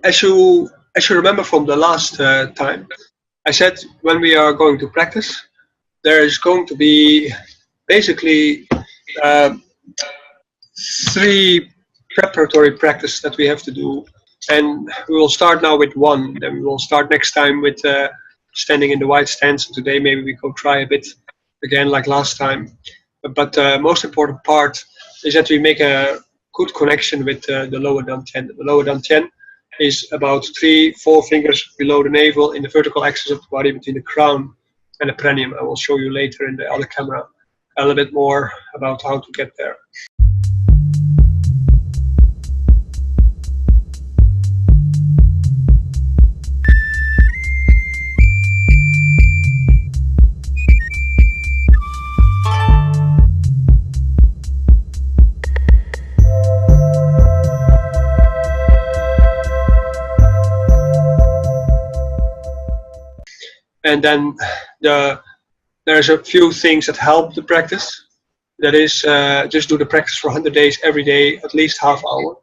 as you remember from the last time, I said when we are going to practice, there is going to be basically uh, 3 preparatory practice that we have to do, and we will start now with 1. Then we will start next time with standing in the wide stance. And today maybe we go try a bit again like last time. But the most important part is that we make a good connection with the lower dantian. The lower dantian is about 3-4 fingers below the navel in the vertical axis of the body between the crown and the perineum. I will show you later in the other camera a little bit more about how to get there. And then there's a few things that help the practice. That is, just do the practice for 100 days every day, at least half hour.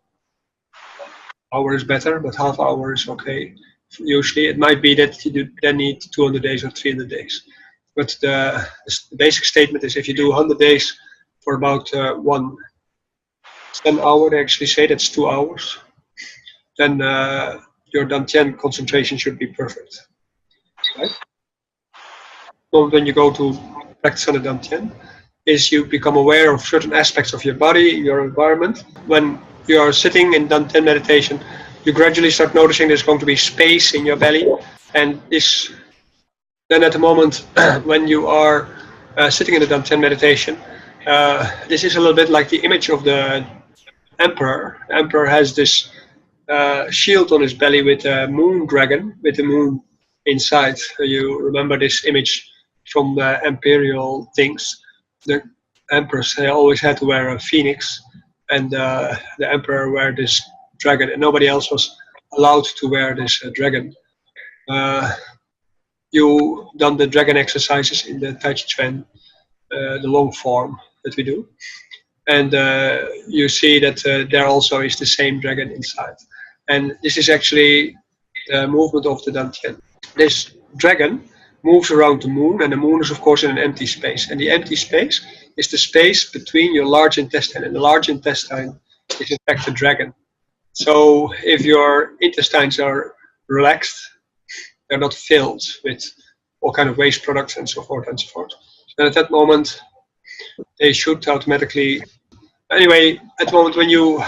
Hour is better, but half hour is okay. Usually it might be that you then need 200 days or 300 days. But the basic statement is if you do 100 days for about 10 hour, they actually say that's 2 hours, then your dantian concentration should be perfect. Right? So when you go to practice on the dantian, is you become aware of certain aspects of your body, your environment. When you are sitting in dantian meditation, you gradually start noticing there's going to be space in your belly, and this then at the moment when you are sitting in the dantian meditation, this is a little bit like the image of the emperor. The emperor has this shield on his belly with a moon dragon, with the moon inside. You remember this image from the imperial things. The emperors, they always had to wear a phoenix, and the emperor wear this dragon, and nobody else was allowed to wear this dragon. You done the dragon exercises in the Tai Chi Chuan, the long form that we do, and you see that there also is the same dragon inside, and this is actually the movement of the dantian. This dragon moves around the moon, and the moon is of course in an empty space, and the empty space is the space between your large intestine, and the large intestine is in fact the dragon. So if your intestines are relaxed, they're not filled with all kind of waste products and so forth and so forth, then at that moment they should automatically, anyway, at the moment when you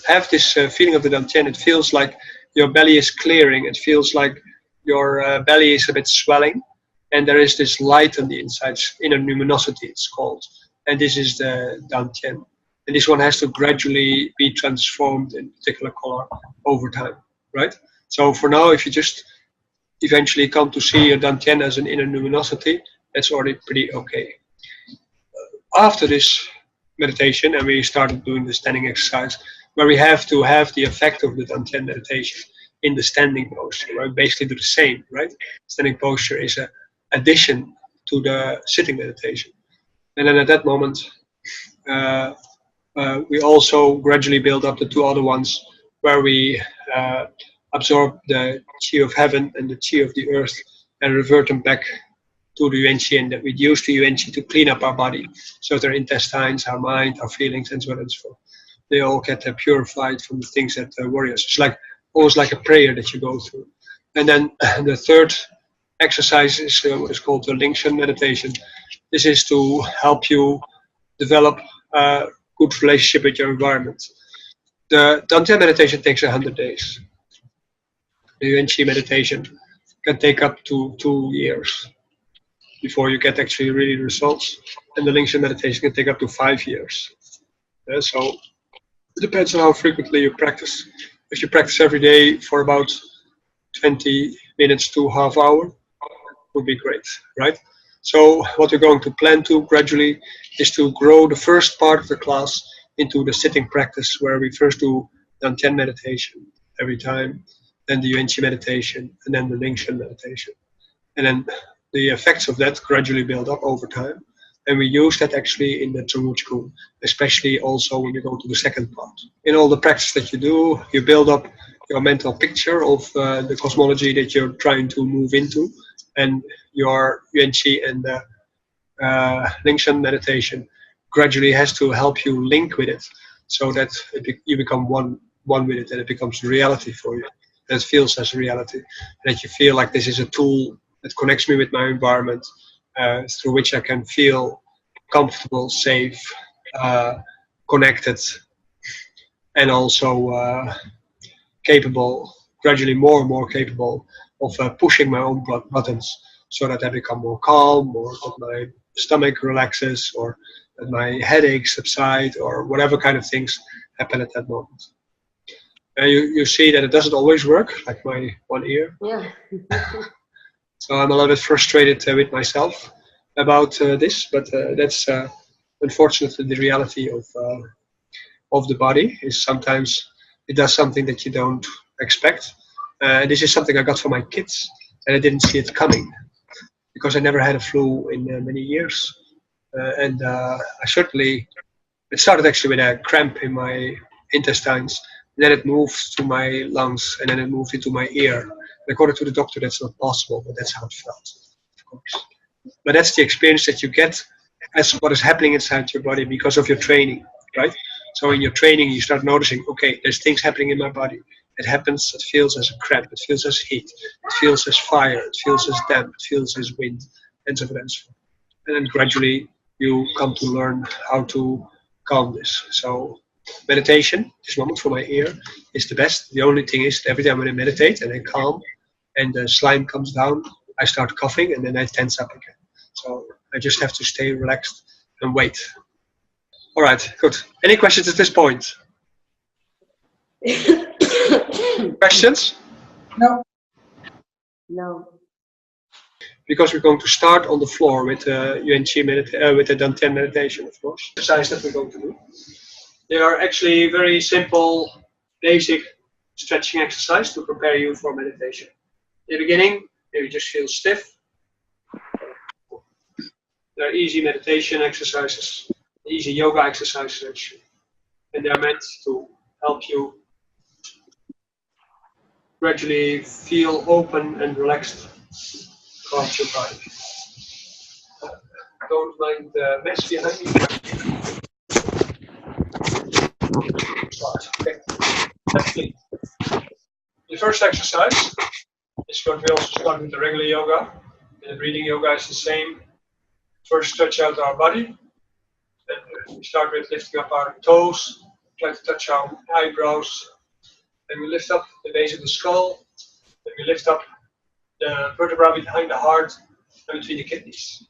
have this feeling of the dantian, it feels like your belly is clearing, it feels like your belly is a bit swelling, and there is this light on the inside, inner luminosity it's called, and this is the dantian. And this one has to gradually be transformed in particular color over time, right? So for now, if you just eventually come to see your dantian as an inner luminosity, that's already pretty okay. After this meditation, and we started doing the standing exercise, where we have to have the effect of the dantian meditation in the standing posture, right? Basically do the same, right? Standing posture is an addition to the sitting meditation. And then at that moment, we also gradually build up the 2 other ones, where we absorb the qi of heaven and the qi of the earth and revert them back to the yuan qi, and that we use the yuan qi to clean up our body, so their intestines, our mind, our feelings, and so on and so forth. They all get purified from the things that worry us. It's like almost like a prayer that you go through. And then the third exercise is what is called the yangsheng meditation. This is to help you develop a good relationship with your environment. The dantian meditation takes 100 days. The yuan qi meditation can take up to 2 years before you get actually really results. And the yangsheng meditation can take up to 5 years. So it depends on how frequently you practice. If you practice every day for about 20 minutes to half hour, would be great, right? So what we're going to plan to gradually is to grow the first part of the class into the sitting practice, where we first do dantian meditation every time, then the yuan qi meditation, and then the yangsheng meditation. And then the effects of that gradually build up over time. And we use that actually in the Zhong wujigong, especially also when you go to the second part. In all the practice that you do, you build up your mental picture of the cosmology that you're trying to move into, and your yuan qi and yangsheng meditation gradually has to help you link with it, so that you become one with it, and it becomes reality for you. And it feels as reality, and that you feel like this is a tool that connects me with my environment, through which I can feel comfortable, safe, connected, and also capable, gradually more and more capable of pushing my own buttons, so that I become more calm, or that my stomach relaxes, or that my headaches subside, or whatever kind of things happen at that moment. You see that it doesn't always work, like my one ear. Yeah. So I'm a little bit frustrated with myself about this, but that's unfortunately the reality of the body. Is sometimes it does something that you don't expect. This is something I got from my kids, and I didn't see it coming because I never had a flu in many years, and I certainly. It started actually with a cramp in my intestines. Then it moved to my lungs, and then it moved into my ear. And according to the doctor, that's not possible, but that's how it felt, of course. But that's the experience that you get as what is happening inside your body because of your training, right? So in your training, you start noticing, okay, there's things happening in my body. It happens, it feels as a cramp, it feels as heat, it feels as fire, it feels as damp, it feels as wind, and so forth. And then gradually you come to learn how to calm this. So meditation, this moment for my ear, is the best. The only thing is that every time when I meditate and I calm and the slime comes down, I start coughing and then I tense up again. So I just have to stay relaxed and wait. All right, good. Any questions at this point? Questions? No. No. Because we're going to start on the floor with yuan qi with the dantian meditation, of course. Exercise that we're going to do. They are actually very simple, basic stretching exercise to prepare you for meditation. In the beginning, you just feel stiff. They're easy meditation exercises, easy yoga exercises actually, and they're meant to help you gradually feel open and relaxed across your body. Don't mind the mess behind me. Start. Okay. Let's clean. The first exercise is going to be also start with the regular yoga. And the breathing yoga is the same. First, stretch out our body. Then we start with lifting up our toes, try to touch our eyebrows. Then we lift up the base of the skull. Then we lift up the vertebra behind the heart and between the kidneys.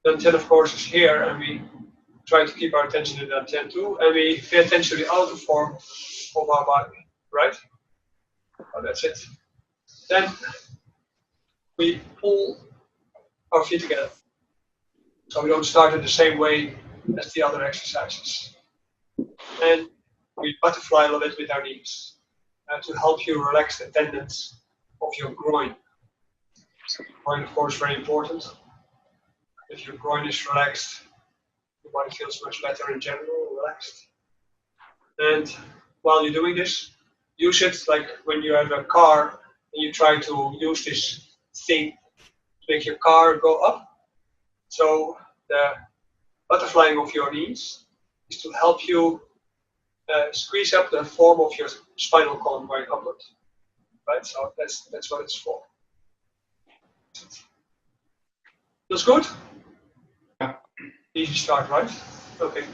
Dantian, of course, is here, and we try to keep our attention in dantian too, and we pay attention to the outer form of our body, right? Oh, that's it. Then we pull our feet together. So we don't start in the same way as the other exercises. And we butterfly a little bit with our knees to help you relax the tendons of your groin. Groin, of course, very important. If your groin is relaxed, your body feels much better in general, relaxed. And while you're doing this, use it like when you have a car and you try to use this thing to make your car go up. So the butterflying of your knees is to help you squeeze up the form of your spinal column going upward. Right? So that's what it's for. Feels good? Easy start, right? Okay.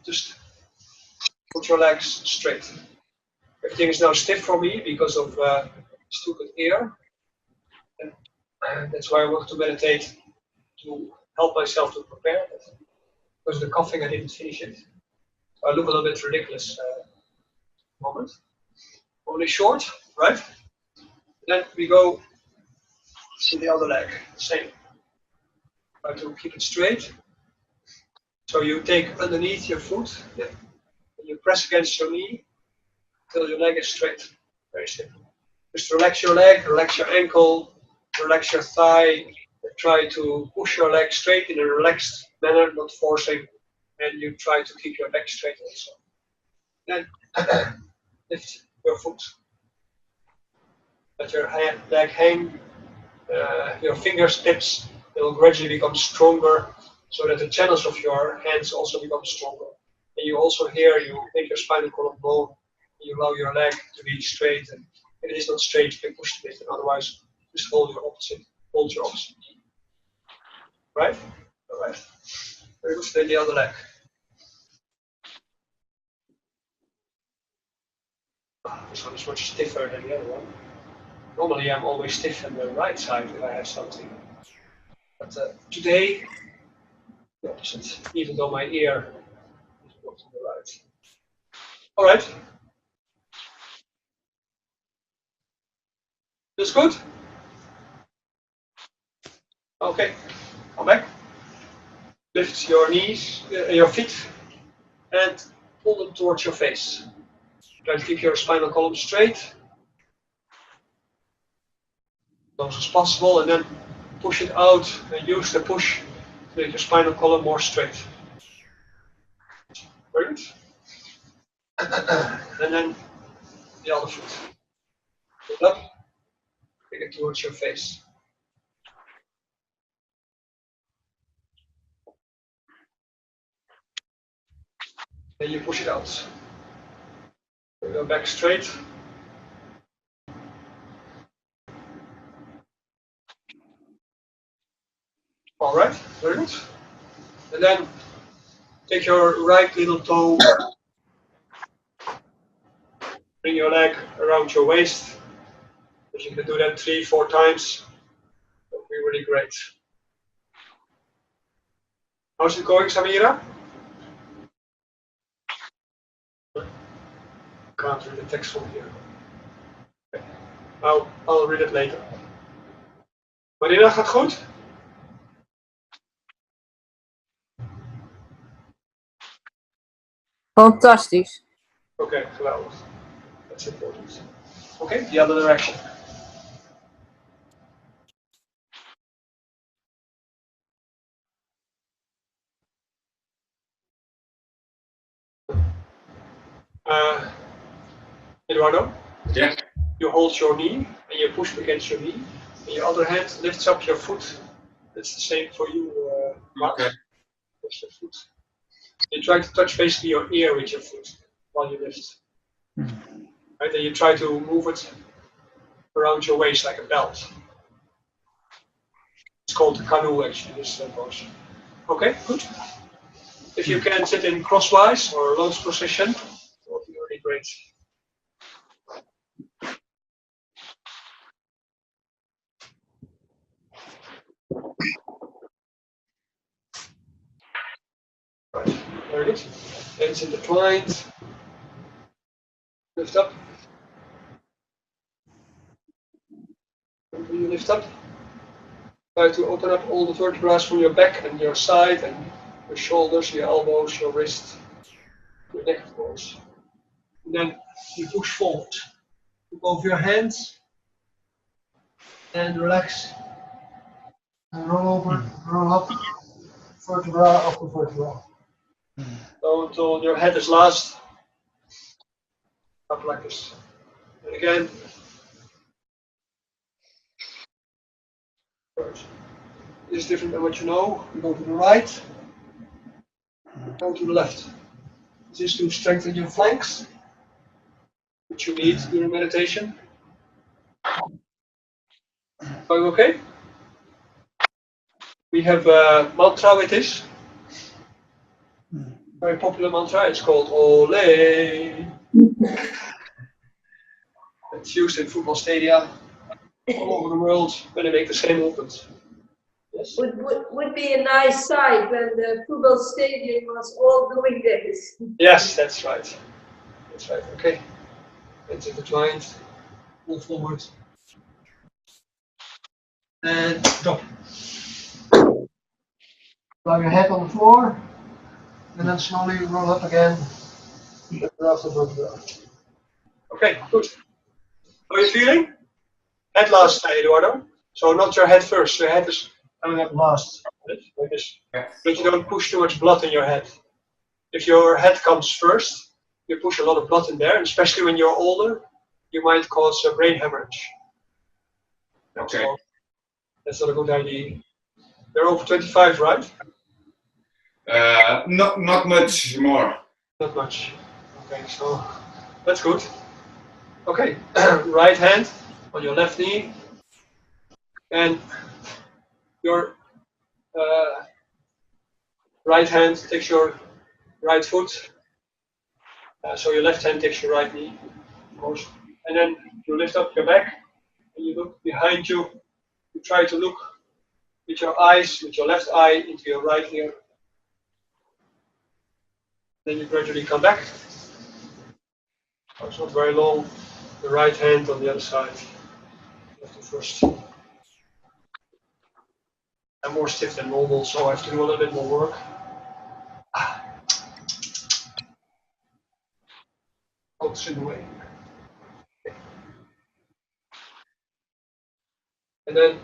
Just put your legs straight. Everything is now stiff for me because of stupid ear. And that's why I want to meditate to help myself to prepare. Because of the coughing, I didn't finish it. So I look a little bit ridiculous moment. Only short, right? Then we go to the other leg. Same. Try to keep it straight. So you take underneath your foot, and you press against your knee until your leg is straight. Very simple. Just relax your leg, relax your ankle, relax your thigh, and try to push your leg straight in a relaxed manner, not forcing, and you try to keep your back straight also. Then lift your foot Let your leg hang, your fingertips will gradually become stronger, so that the channels of your hands also become stronger. And you also here, you make your spinal column bone, and you allow your leg to be straight, and if it is not straight, you can push it a bit, and otherwise just hold your opposite knee. Right? Alright. Very good, then the other leg. This one is much stiffer than the other one. Normally I'm always stiff on the right side if I have something. But today, the opposite, even though my ear is not to the right. Alright. That's good? Okay, come back. Lift your knees, your feet, and pull them towards your face. Try to keep your spinal column straight, close as possible, and then push it out and use the push to make your spinal column more straight. Very good. And then the other foot. Put up, bring it towards your face. Then you push it out. Bring your back straight. Alright, very good. And then take your right little toe, bring your leg around your waist. If you can do that 3-4 times, that would be really great. How's it going, Samira? Can't read the text from here. Okay. I'll read it later. Marina, gaat goed? Fantastisch. Okay, geweldig. That's important. Okay, the other direction. Eduardo? Yeah. You hold your knee and you push against your knee. And your other hand lifts up your foot. That's the same for you, Mark. Okay. Lift your foot. You try to touch basically your ear with your foot while you lift. Right, and you try to move it around your waist like a belt. It's called the canoe actually, this pose. Okay, good. If you can sit in crosswise or lotus position, it will be really great. Right, very good. Hands intertwined. Lift up. When you lift up, try to open up all the vertebrae from your back and your side and your shoulders, your elbows, your wrist, your neck of course. And then you push forward. Put over your hands and relax. And roll over, roll up, vertebra after vertebra. So until your head is last. Up like this. And again. This is different than what you know. You go to the right, go to the left. This is to strengthen your flanks, which you need during meditation. Going okay? We have a mantra with this. Very popular mantra. It's called Ole. It's used in football stadia all over the world when they make the same movement. Yes. Would be a nice sight when the football stadium was all doing this. Yes, that's right. That's right. Okay. Hands intertwined. Pull forward. And drop. Allow your head on the floor. And then slowly roll up again. Okay, good. How are you feeling? Head last, Eduardo. So not your head first. Your head is coming up last. Like this. But you don't push too much blood in your head. If your head comes first, you push a lot of blood in there, and especially when you're older, you might cause a brain hemorrhage. Okay. So that's not a good idea. You're over 25, right? Not much more. Not much. Okay, so that's good. Okay, right hand on your left knee, and your right hand takes your right foot. So your left hand takes your right knee, of course. And then you lift up your back, and you look behind you. You try to look with your eyes, with your left eye, into your right ear. Then you gradually come back. Oh, it's not very long. The right hand on the other side. You have to first. I'm more stiff than normal, so I have to do a little bit more work. Focus in the way. And then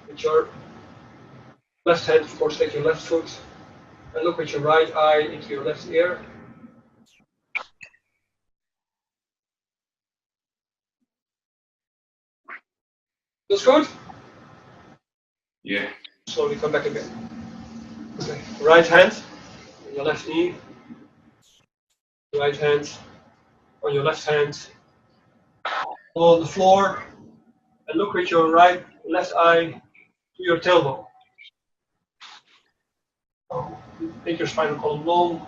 with your left hand, of course, take your left foot and look with your right eye into your left ear. Feels good? Yeah. Slowly come back again. Okay. Right hand on your left knee. Right hand on your left hand. On the floor. And look with your left eye to your tailbone. So make your spinal column long.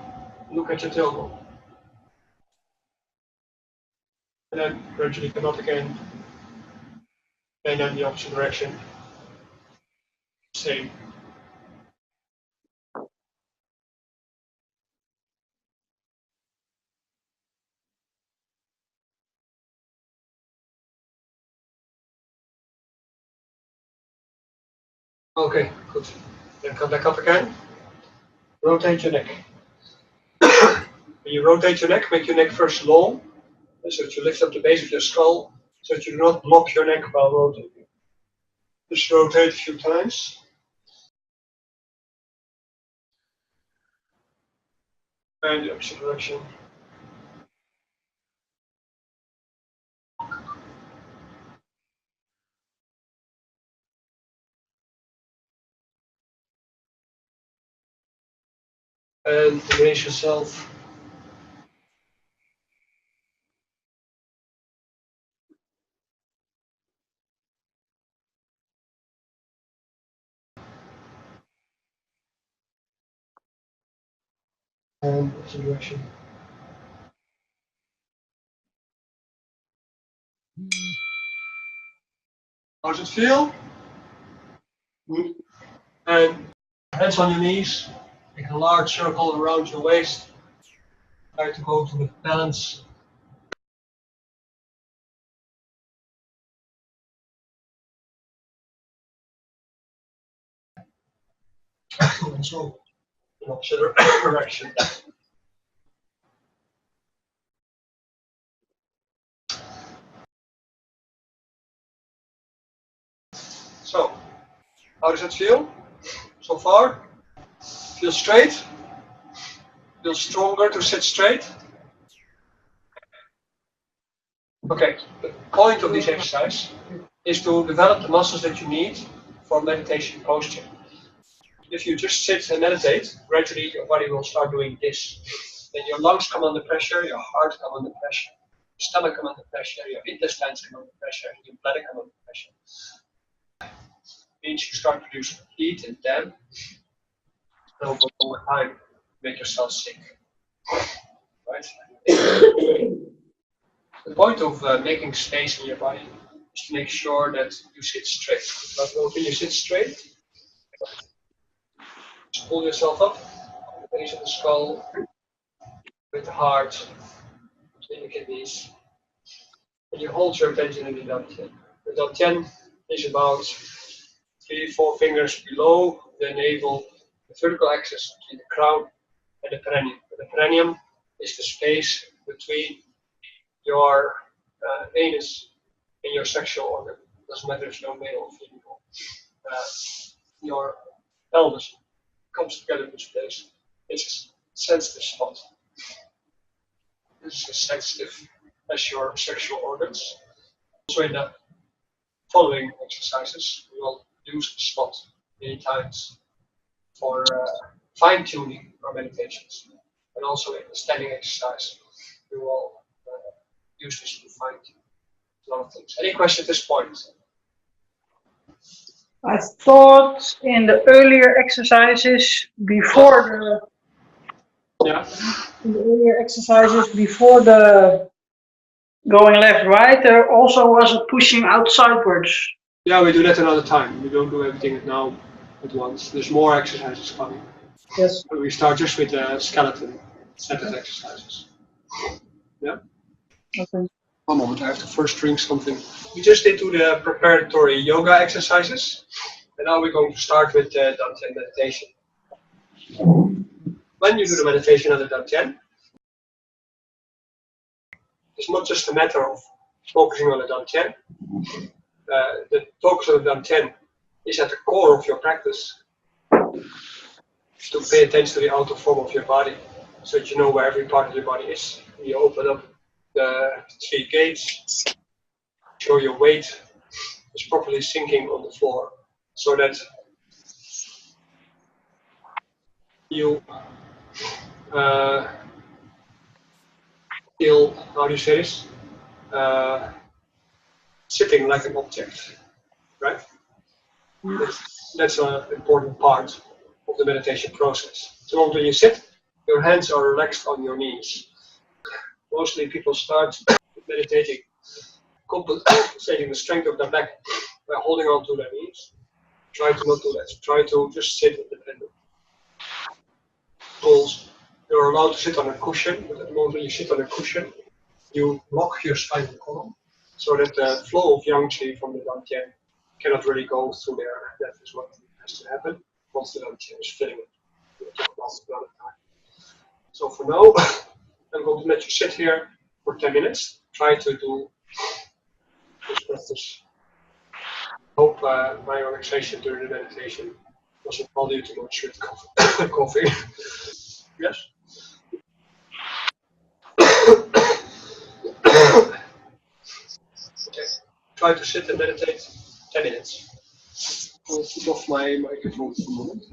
Look at your tailbone. And then gradually come up again. And then the opposite direction. Same. Okay, good. Then come back up again. Rotate your neck. When you rotate your neck, make your neck first long, so that you lift up the base of your skull, so that you do not block your neck while rotating. Just rotate a few times. And the opposite direction. And raise yourself. And opposite direction. How does it feel? Good. And hands on your knees. Make a large circle around your waist. Try to go to the balance. Also, in opposite direction. So, how does it feel so far? Feel straight? Feel stronger to sit straight? Okay, the point of this exercise is to develop the muscles that you need for meditation posture. If you just sit and meditate, gradually your body will start doing this. Then your lungs come under pressure, your heart come under pressure, your stomach come under pressure, your intestines come under pressure, and your bladder come under pressure. It means you start producing heat and damp, and over time make yourself sick. Right? The point of making space in your body is to make sure that you sit straight. But when you sit straight, just pull yourself up on the base of the skull, with the heart, between the kidneys, and you hold your attention in the dantian. The dantian is about 3-4 fingers below the navel, the vertical axis between the crown and the perineum. The perineum is the space between your anus and your sexual organ. Doesn't matter if you're male or female. Your pelvis comes together in this place. It's a sensitive spot. This is as sensitive as your sexual organs. Also in the following exercises, we will use the spot many times for fine-tuning our meditations. And also in the standing exercise, we will use this to fine-tune a lot of things. Any question at this point? I thought in the earlier exercises before the going left right, there also was a pushing out sidewards. Yeah, we do that another time. We don't do everything now at once. There's more exercises coming. Yes. We start just with the skeleton set of exercises. Yeah. Okay. One moment, I have to first drink something. We just did the preparatory yoga exercises, and now we're going to start with dantian meditation. When you do the meditation of the dantian, it's not just a matter of focusing on the dantian. The focus on the dantian is at the core of your practice. To pay attention to the outer form of your body, so that you know where every part of your body is. You open up the 3 gates, show your weight is properly sinking on the floor, so that you feel, how do you say this? Sitting like an object, right? That's an important part of the meditation process. So when you sit, your hands are relaxed on your knees. Mostly people start meditating, compensating the strength of their back by holding on to their knees. Try to not do that. Try to just sit independent. You're allowed to sit on a cushion, but at the moment when you sit on a cushion, you lock your spinal column so that the flow of yang qi from the dantian cannot really go through there. That is what has to happen once the dantian is filling it. We'll talk about it another time. So for now, I'm going to let you sit here for 10 minutes. Try to do this practice. Hope my relaxation during the meditation doesn't bother you too much with coughing. Yes? Okay. Try to sit and meditate 10 minutes. I'll put off my microphone for a moment.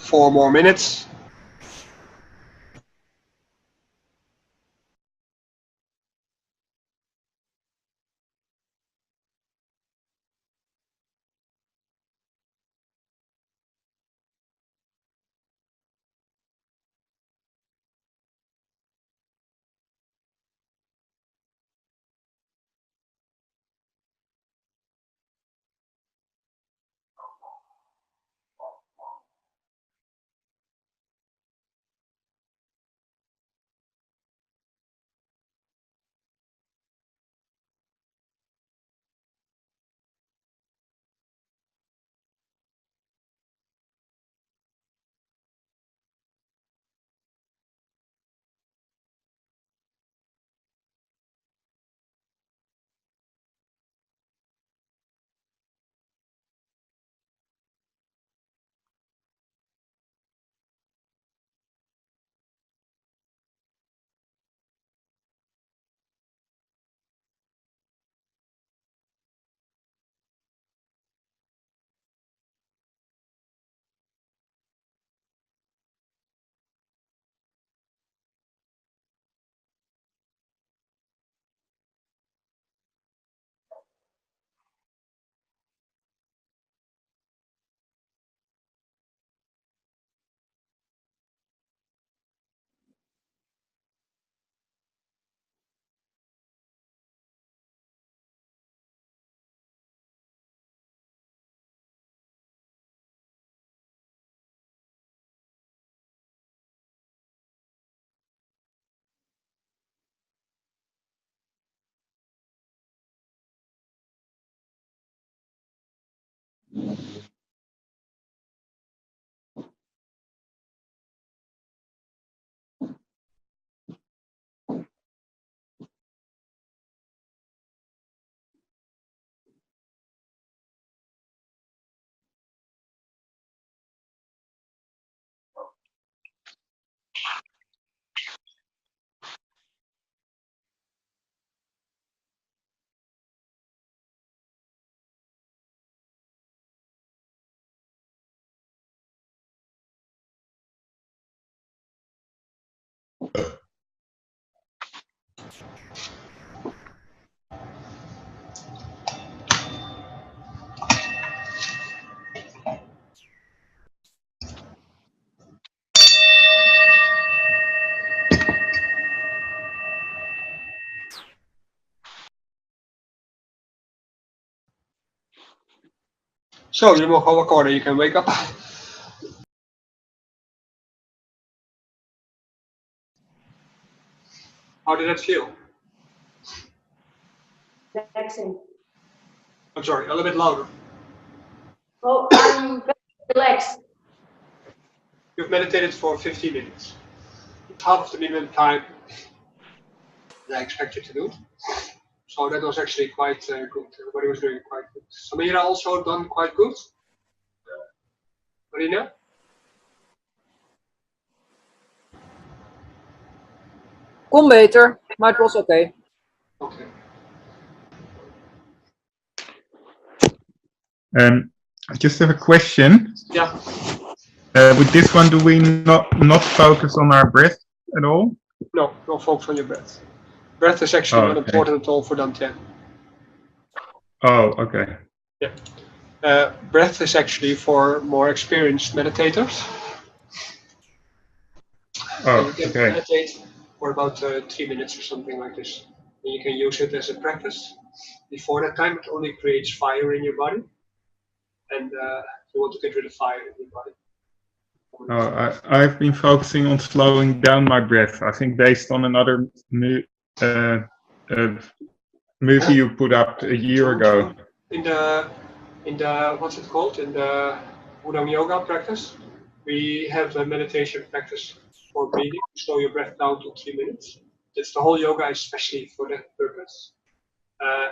4 more minutes. So, you mag gewoon wakker, you can wake up. How did that feel? Relaxing. I'm sorry, a little bit louder. Oh, I'm very relaxed. You've meditated for 15 minutes. Half of the minimum time that I expected to do. So that was actually quite good. Everybody was doing quite good. Samira also done quite good. Marina? Kon beter, maar het was oké. Okay. I just have a question. Yeah. With this one, do we not focus on our breath at all? No, don't focus on your breath. Breath is actually not Okay. important at all for dantian. Oh, okay. Yeah. Breath is actually for more experienced meditators. Oh, You can okay. meditate for about 3 minutes or something like this. And you can use it as a practice. Before that time, it only creates fire in your body. And you want to get rid of fire in your body. Oh, I've been focusing on slowing down my breath. I think based on another movie you put up a year ago. In the what's it called? In the wudang yoga practice, we have a meditation practice for breathing. Slow your breath down to 3 minutes. That's the whole yoga, especially for that purpose.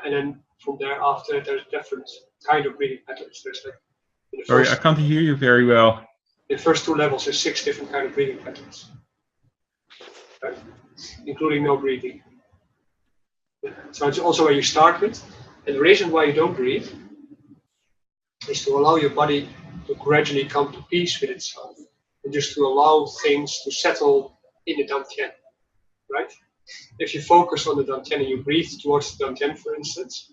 And then from there after, there's different kind of breathing patterns. There's like in the Sorry, first, I can't hear you very well. the first 2 levels, there's 6 different kind of breathing patterns, right? Including no breathing. So it's also where you start with. And the reason why you don't breathe is to allow your body to gradually come to peace with itself. and just to allow things to settle in the dantian, right? If you focus on the dantian and you breathe towards the dantian, for instance,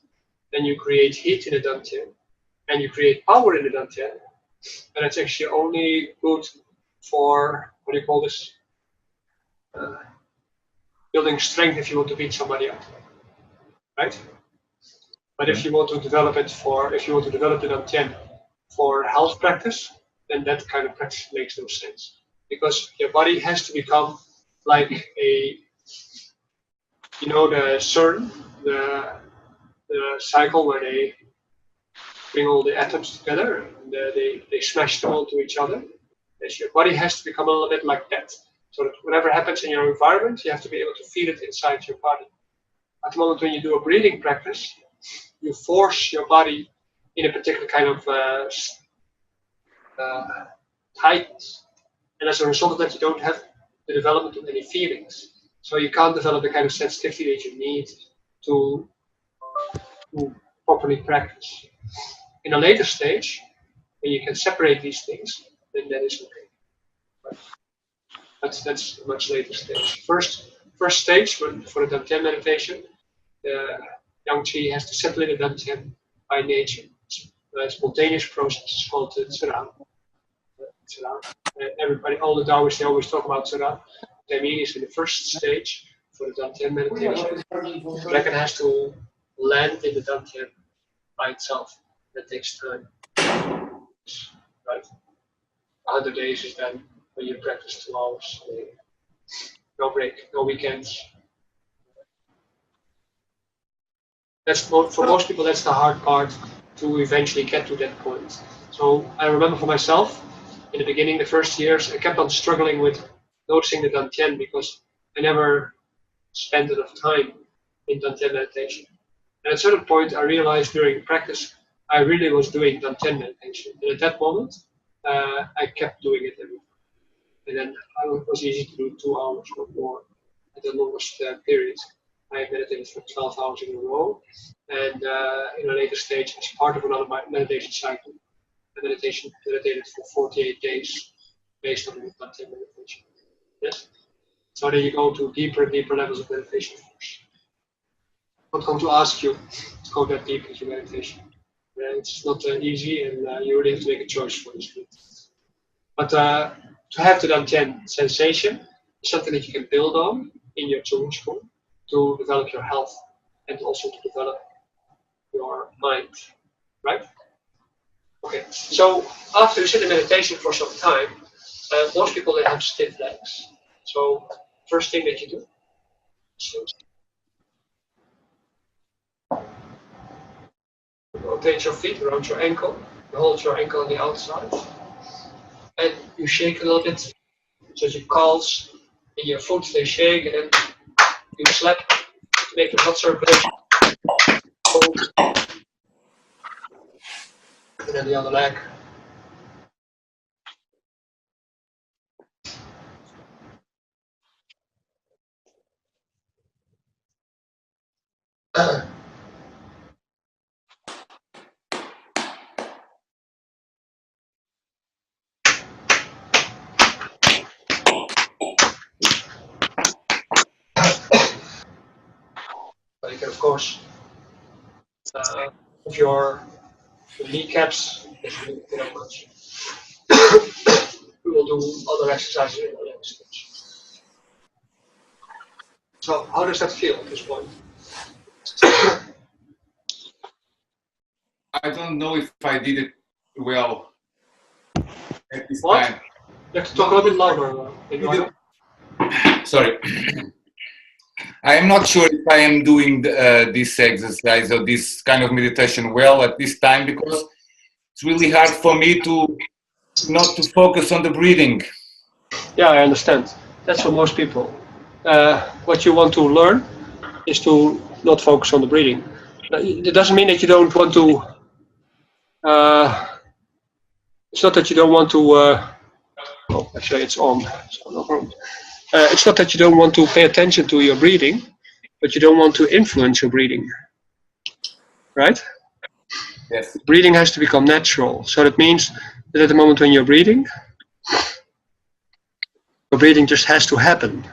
then you create heat in the dantian, and you create power in the dantian, and it's actually only good for, what do you call this? Building strength if you want to beat somebody up, right? But if you want to develop it for, if you want to develop the dantian for health practice, then that kind of practice makes no sense. Because your body has to become like a, you know, the CERN, the cycle where they bring all the atoms together and they smash them onto each other. Your body has to become a little bit like that. So that whatever happens in your environment, you have to be able to feel it inside your body. At the moment when you do a breathing practice, you force your body in a particular kind of tightness. And as a result of that, you don't have the development of any feelings. So you can't develop the kind of sensitivity that you need to properly practice. In a later stage, when you can separate these things, then that is okay. But that's a much later stage. First stage for the dantian meditation, the yangsheng has to settle in the dantian by nature. It's a spontaneous process. It's called ceremonial. Everybody, all the Daoists, they always talk about ceremonial. What I mean is in the first stage for the dantian meditation, the dragon has to land in the dantian by itself. That takes time. Right? 100 days is then when you practice 2 hours a day. No break, no weekends. That's for most people, that's the hard part to eventually get to that point. So I remember for myself, in the beginning, the first years, I kept on struggling with noticing the dantian because I never spent enough time in dantian meditation. And at a certain point, I realized during practice, I really was doing dantian meditation. And at that moment, I kept doing it every time. And then it was easy to do 2 hours or more at the longest period. I meditated for 12 hours in a row. And in a later stage, as part of another meditation cycle, I meditated for 48 days based on the dantian meditation. Yes? So then you go to deeper and deeper levels of meditation, of course. I'm not going to ask you to go that deep into meditation. It's not easy, and you really have to make a choice for this. But to have the dantian sensation is something that you can build on in your Zhong school to develop your health and also to develop your mind, right? Okay, so after you sit in meditation for some time, most people they have stiff legs. So first thing that you do, rotate your feet around your ankle. You hold your ankle on the outside, and you shake a little bit, so your calves and your foot they shake, and then you slap to make the blood circulation. And then the other leg. But you can, of course, if your kneecaps, if you do that much, we will do other exercises in the next stage. So, how does that feel at this point? I don't know if I did it well at this What? time. You have to talk a little bit louder. Sorry. I am not sure if I am doing this exercise or this kind of meditation well at this time, because it's really hard for me to not to focus on the breathing. Yeah, I understand. That's for most people. What you want to learn is to not focus on the breathing. It doesn't mean that you don't want to. It's not that you don't want to. Oh, actually, it's on. So no problem. It's not that you don't want to pay attention to your breathing, but you don't want to influence your breathing. Right? Yes. Breathing has to become natural. So that means that at the moment when you're breathing, breathing just has to happen,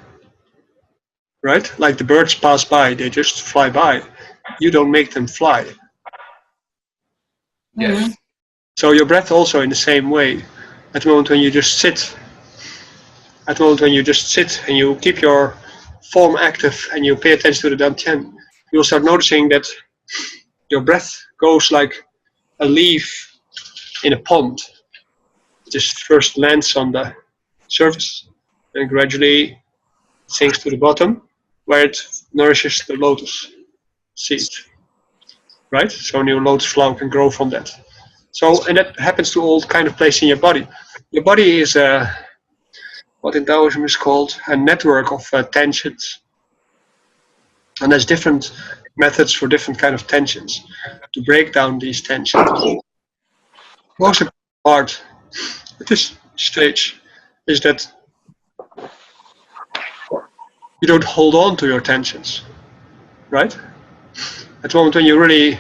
right? Like the birds pass by, they just fly by. You don't make them fly. Yes. So your breath also in the same way. At the moment when you just sit, and you keep your form active and you pay attention to the dantian, you'll start noticing that your breath goes like a leaf in a pond. It just first lands on the surface and gradually sinks to the bottom where it nourishes the lotus seed, right? So a new lotus flower can grow from that. So, and that happens to all kind of places in your body. Your body is what in Daoism is called a network of tensions. And there's different methods for different kind of tensions to break down these tensions. Most important part at this stage is that you don't hold on to your tensions, right? At the moment when you really,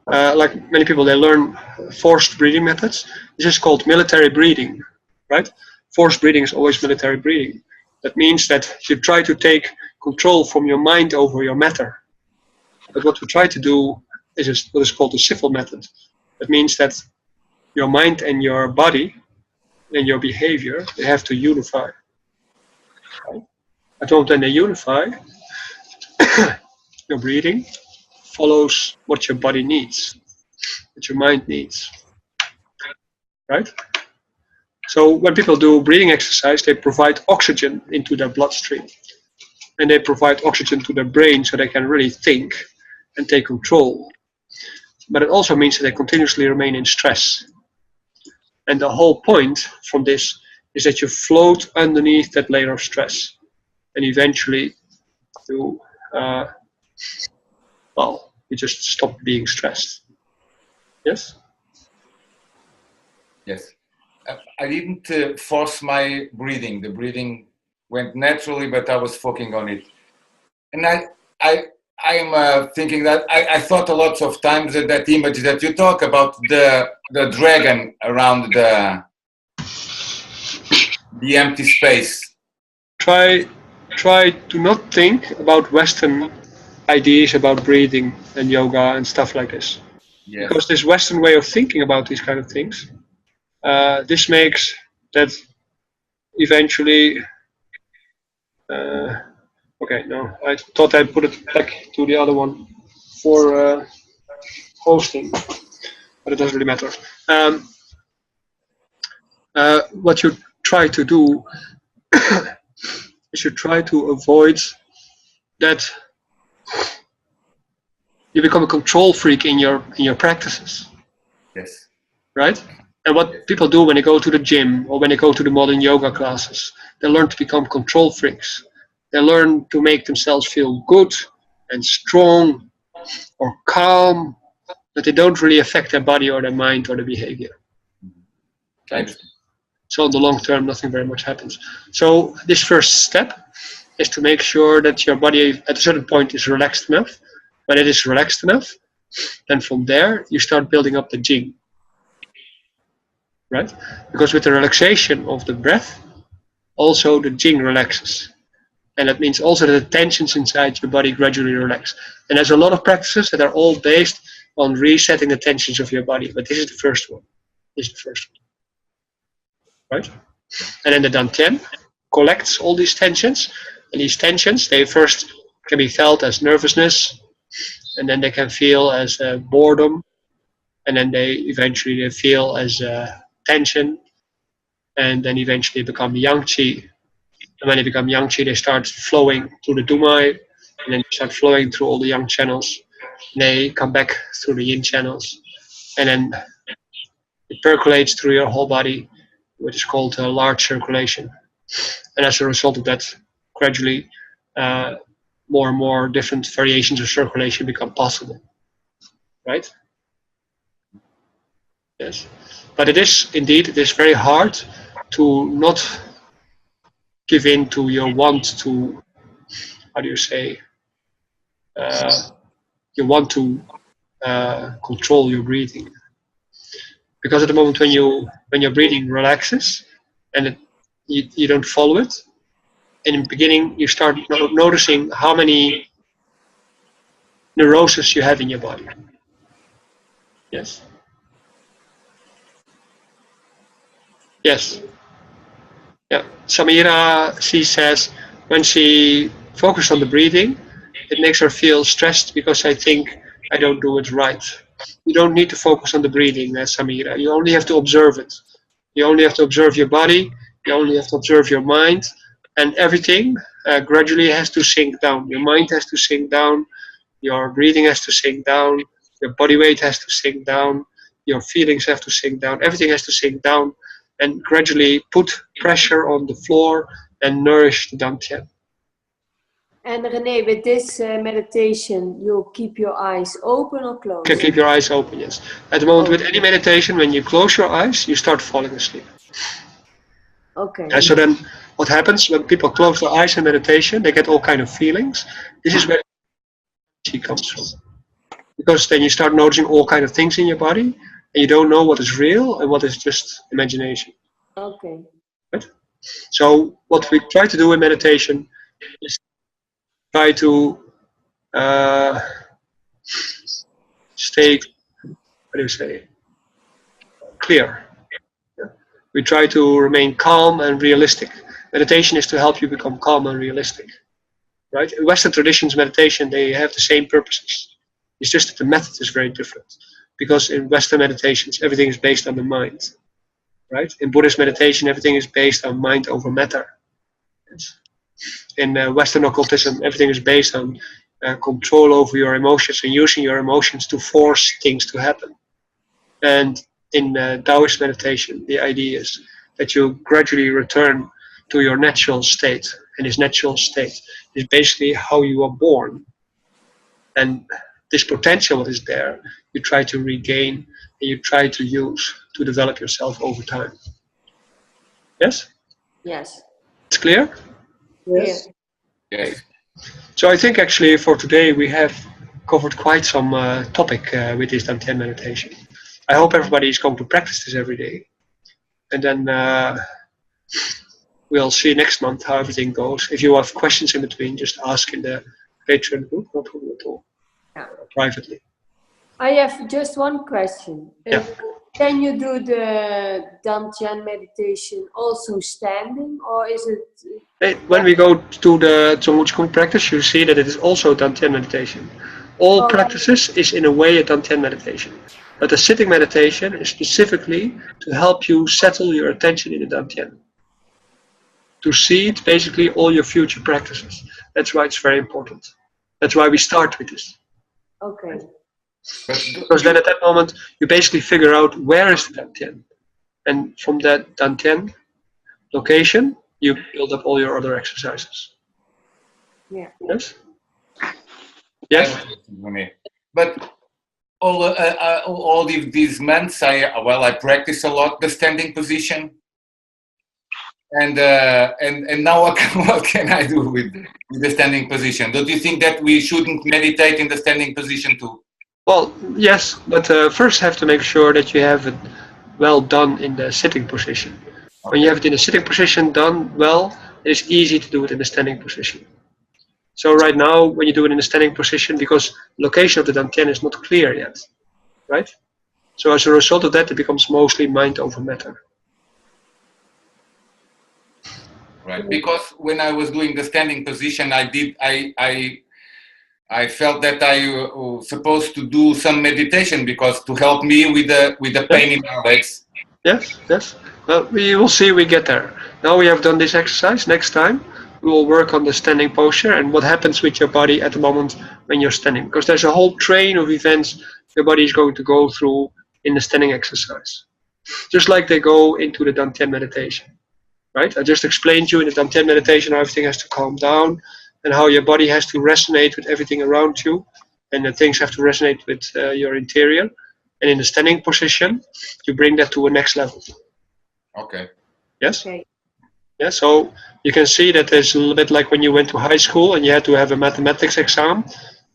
like many people, they learn forced breathing methods. This is called military breathing, right? Forced breathing is always military breathing. That means that you try to take control from your mind over your matter. But what we try to do is what is called the civil method. That means that your mind and your body and your behavior, they have to unify. Right? At the moment when they unify, your breathing follows what your body needs, what your mind needs, right? So when people do breathing exercise, they provide oxygen into their bloodstream, and they provide oxygen to their brain so they can really think and take control. But it also means that they continuously remain in stress. And the whole point from this is that you float underneath that layer of stress, and eventually you, you just stop being stressed. Yes? Yes. I didn't force my breathing. The breathing went naturally, but I was focusing on it. And I'm thinking that I thought a lot of times that image that you talk about, the dragon around the empty space. Try to not think about Western ideas about breathing and yoga and stuff like this. Yes. Because this Western way of thinking about these kind of things, this makes that eventually. Okay, no, I thought I'd put it back to the other one for hosting, but it doesn't really matter. What you try to do is you try to avoid that you become a control freak in your practices. Yes. Right? And what people do when they go to the gym or when they go to the modern yoga classes, they learn to become control freaks. They learn to make themselves feel good and strong or calm, but they don't really affect their body or their mind or their behavior. Right? So in the long term, nothing very much happens. So this first step is to make sure that your body at a certain point is relaxed enough. When it is relaxed enough, then from there you start building up the jing. Right? Because with the relaxation of the breath, also the jing relaxes. And that means also that the tensions inside your body gradually relax. And there's a lot of practices that are all based on resetting the tensions of your body. But this is the first one. Right? And then the dantian collects all these tensions. And these tensions, they first can be felt as nervousness. And then they can feel as boredom. And then they eventually feel as tension. And then eventually become yangqi. And when they become yangqi, they start flowing through the dumai, and then they start flowing through all the yang channels. And they come back through the yin channels, and then it percolates through your whole body, which is called large circulation. And as a result of that, gradually, more and more different variations of circulation become possible. Right? Yes. But it is very hard to not give in to your want to, you want to control your breathing. Because at the moment when your breathing relaxes and you don't follow it. And in the beginning, you start noticing how many neuroses you have in your body. Yes. Yes. Yeah. Samira, she says, when she focuses on the breathing, it makes her feel stressed because I think I don't do it right. You don't need to focus on the breathing, Samira. You only have to observe it. You only have to observe your body. You only have to observe your mind. And everything gradually has to sink down. Your mind has to sink down. Your breathing has to sink down. Your body weight has to sink down. Your feelings have to sink down. Everything has to sink down and gradually put pressure on the floor and nourish the dantian. And René, with this meditation, you'll keep your eyes open or closed? You can keep your eyes open, yes. At the moment, with any meditation, when you close your eyes, you start falling asleep. Okay. And so then what happens when people close their eyes in meditation, they get all kind of feelings. This is where she comes from. Because then you start noticing all kind of things in your body, and you don't know what is real and what is just imagination. Okay. Right? So what we try to do in meditation is try to stay, what do you say, clear. We try to remain calm and realistic. Meditation is to help you become calm and realistic. Right? In Western traditions, meditation, they have the same purposes. It's just that the method is very different. Because in Western meditations, everything is based on the mind. Right? In Buddhist meditation, everything is based on mind over matter. In Western occultism, everything is based on control over your emotions and using your emotions to force things to happen. And in Daoist meditation, the idea is that you gradually return to your natural state. And this natural state is basically how you are born. And this potential that is there, you try to regain and you try to use to develop yourself over time. Yes? Yes. It's clear? Yes. Yes. So I think actually for today we have covered quite some topic with this dantian meditation. I hope everybody is going to practice this every day. And then we'll see next month how everything goes. If you have questions in between, just ask in the Patreon group, no problem at all. Yeah. Privately. I have just one question. Yeah. Can you do the dantian meditation also standing, or is it? When we go to the Zhong wujigong practice, you see that it is also dantian meditation. All practices is in a way a dantian meditation. But the sitting meditation is specifically to help you settle your attention in the dantian. To seed basically all your future practices. That's why it's very important. That's why we start with this. Okay. Because then at that moment, you basically figure out where is the dantian. And from that dantian location, you build up all your other exercises. Yeah. Yes? Yes? But all these months, I practice a lot the standing position. And now what can I do with the standing position? Don't you think that we shouldn't meditate in the standing position too? Well, yes, but first have to make sure that you have it well done in the sitting position. When you have it in the sitting position done well, it is easy to do it in the standing position. So right now, when you do it in the standing position, because the location of the dantian is not clear yet, right? So as a result of that, it becomes mostly mind over matter. Right, because when I was doing the standing position, I felt that I was supposed to do some meditation because to help me with the pain in my legs. Yes, yes. Well, we will see we get there. Now we have done this exercise. Next time we will work on the standing posture and what happens with your body at the moment when you're standing. Because there's a whole train of events your body is going to go through in the standing exercise. Just like they go into the dantian meditation. Right? I just explained to you in the dantian meditation how everything has to calm down and how your body has to resonate with everything around you and that things have to resonate with your interior. And in the standing position, you bring that to a next level. Okay. Yes? Okay. Yeah, so you can see that there's a little bit like when you went to high school and you had to have a mathematics exam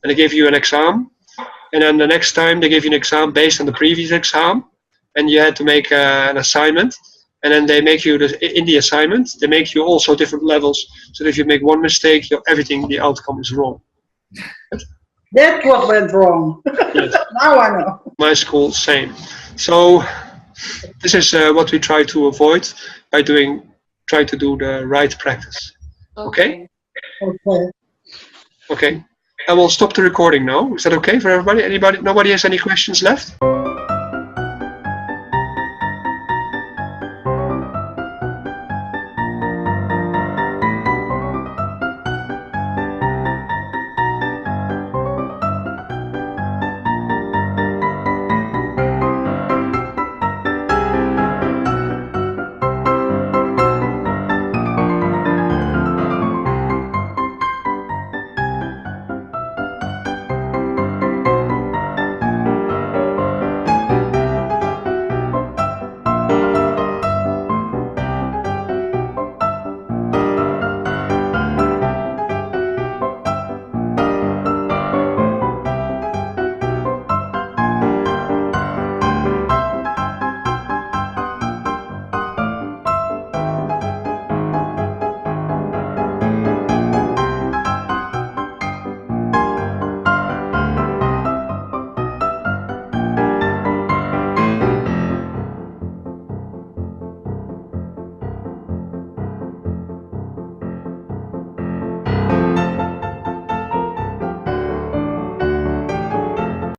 and they gave you an exam and then the next time they gave you an exam based on the previous exam and you had to make an assignment and then they make you in the assignment. They make you also different levels, so that if you make one mistake, everything, the outcome is wrong. That's what went wrong. Yes. Now I know. My school, same. So this is what we try to avoid by try to do the right practice. Okay? Okay. Okay. I will stop the recording now. Is that okay for everybody? Nobody has any questions left?